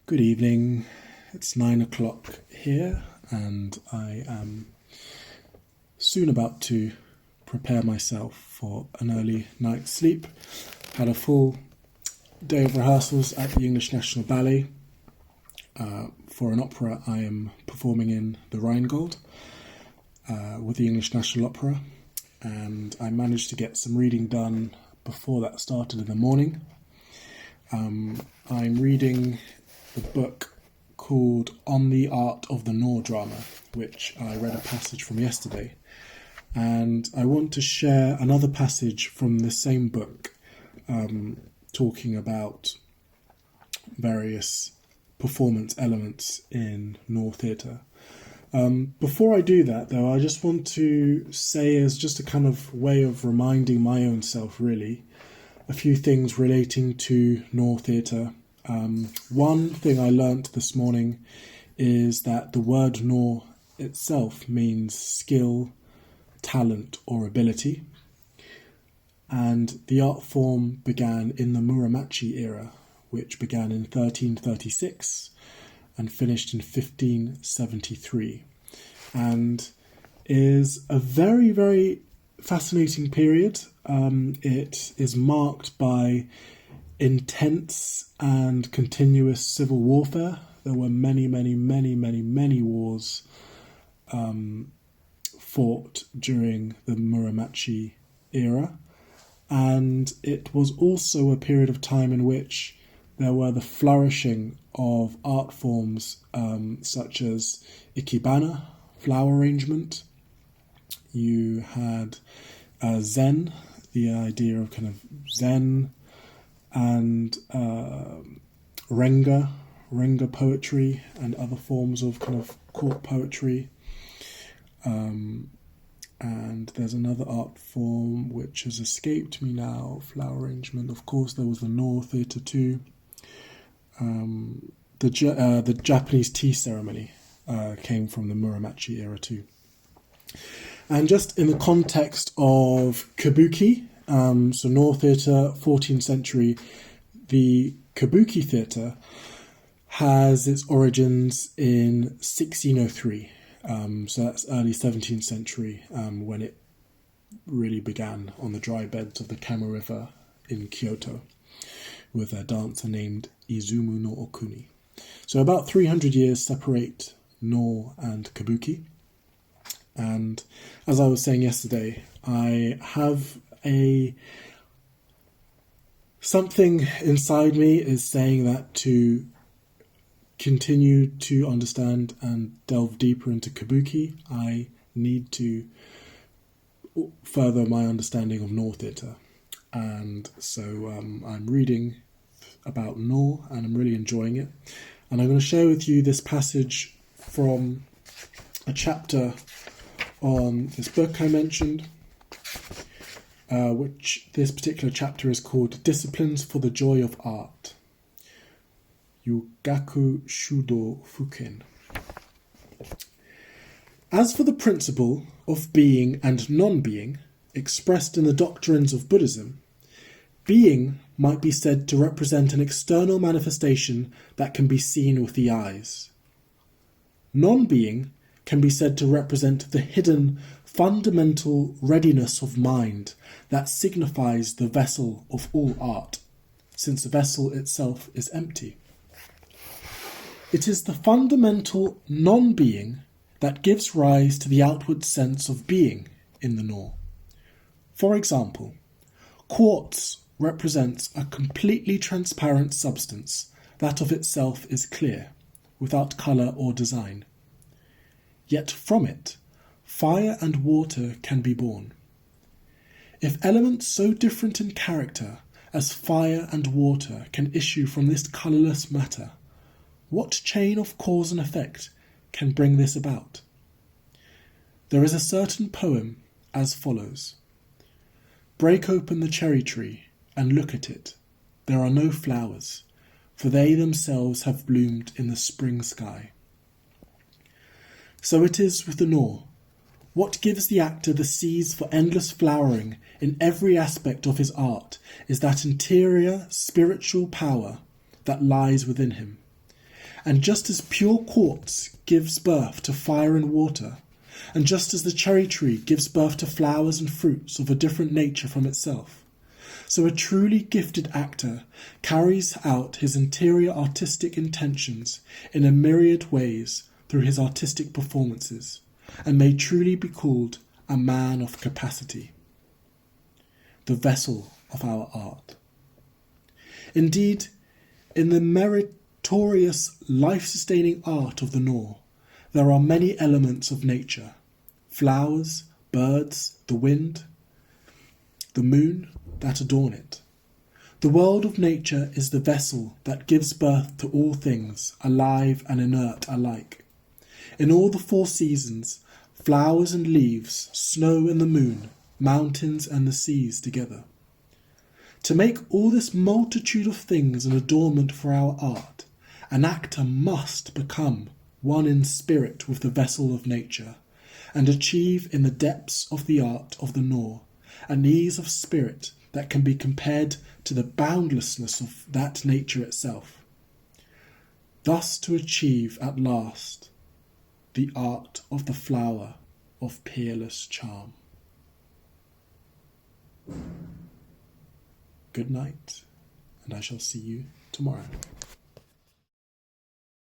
Good evening. It's 9 o'clock here, and I am soon about to prepare myself for an early night's sleep. Had a full day of rehearsals at the English National Ballet for an opera I am performing in the Rheingold with the English National Opera, and I managed to get some reading done before that started in the morning. I'm reading the book called On the Art of the Nor Drama, which I read a passage from yesterday. And I want to share another passage from the same book, talking about various performance elements in Nor theatre. Before I do that, though, I just want to say, as just a kind of way of reminding my own self, really, a few things relating to Nor theatre. One thing I learnt this morning is that the word Nor itself means skill, talent, or ability. And the art form began in the Muromachi era, which began in 1336 and finished in 1573. And is a very, very fascinating period. It is marked by intense and continuous civil warfare. There were many wars fought during the Muromachi era, and it was also a period of time in which there were the flourishing of art forms such as ikebana, flower arrangement. You had Zen, the idea of kind of Zen, and Renga poetry and other forms of kind of court poetry. And there's another art form which has escaped me now, flower arrangement. Of course, there was the Nor theatre too. The Japanese tea ceremony came from the Muromachi era too. And just in the context of kabuki, so Nor theatre, 14th century, the kabuki theatre has its origins in 1603. So that's early 17th century, when it really began on the dry beds of the Kamo River in Kyoto with a dancer named Izumu no Okuni. So about 300 years separate Nor and kabuki. And as I was saying yesterday, I have something inside me is saying that to continue to understand and delve deeper into kabuki, I need to further my understanding of Nor theatre. And so I'm reading about Nor, and I'm really enjoying it. And I'm going to share with you this passage from a chapter on this book I mentioned, which this particular chapter is called Disciplines for the Joy of Art. Yugaku Shudo Fuken. As for the principle of being and non-being expressed in the doctrines of Buddhism, being might be said to represent an external manifestation that can be seen with the eyes. Non-being can be said to represent the hidden, fundamental readiness of mind that signifies the vessel of all art, since the vessel itself is empty. It is the fundamental non-being that gives rise to the outward sense of being in the Nor. For example, quartz represents a completely transparent substance that of itself is clear, without colour or design. Yet from it, fire and water can be born. If elements so different in character as fire and water can issue from this colourless matter, what chain of cause and effect can bring this about? There is a certain poem as follows. Break open the cherry tree and look at it. There are no flowers, for they themselves have bloomed in the spring sky. So it is with the Nor. What gives the actor the seeds for endless flowering in every aspect of his art is that interior spiritual power that lies within him. And just as pure quartz gives birth to fire and water, and just as the cherry tree gives birth to flowers and fruits of a different nature from itself, so a truly gifted actor carries out his interior artistic intentions in a myriad ways through his artistic performances, and may truly be called a man of capacity, the vessel of our art. Indeed, in the meritorious, life-sustaining art of the Nor, there are many elements of nature: flowers, birds, the wind, the moon, that adorn it. The world of nature is the vessel that gives birth to all things, alive and inert alike. In all the 4 seasons, flowers and leaves, snow and the moon, mountains and the seas together. To make all this multitude of things an adornment for our art, an actor must become one in spirit with the vessel of nature, and achieve in the depths of the art of the Nor an ease of spirit that can be compared to the boundlessness of that nature itself. Thus to achieve at last the art of the flower of peerless charm. Good night, and I shall see you tomorrow.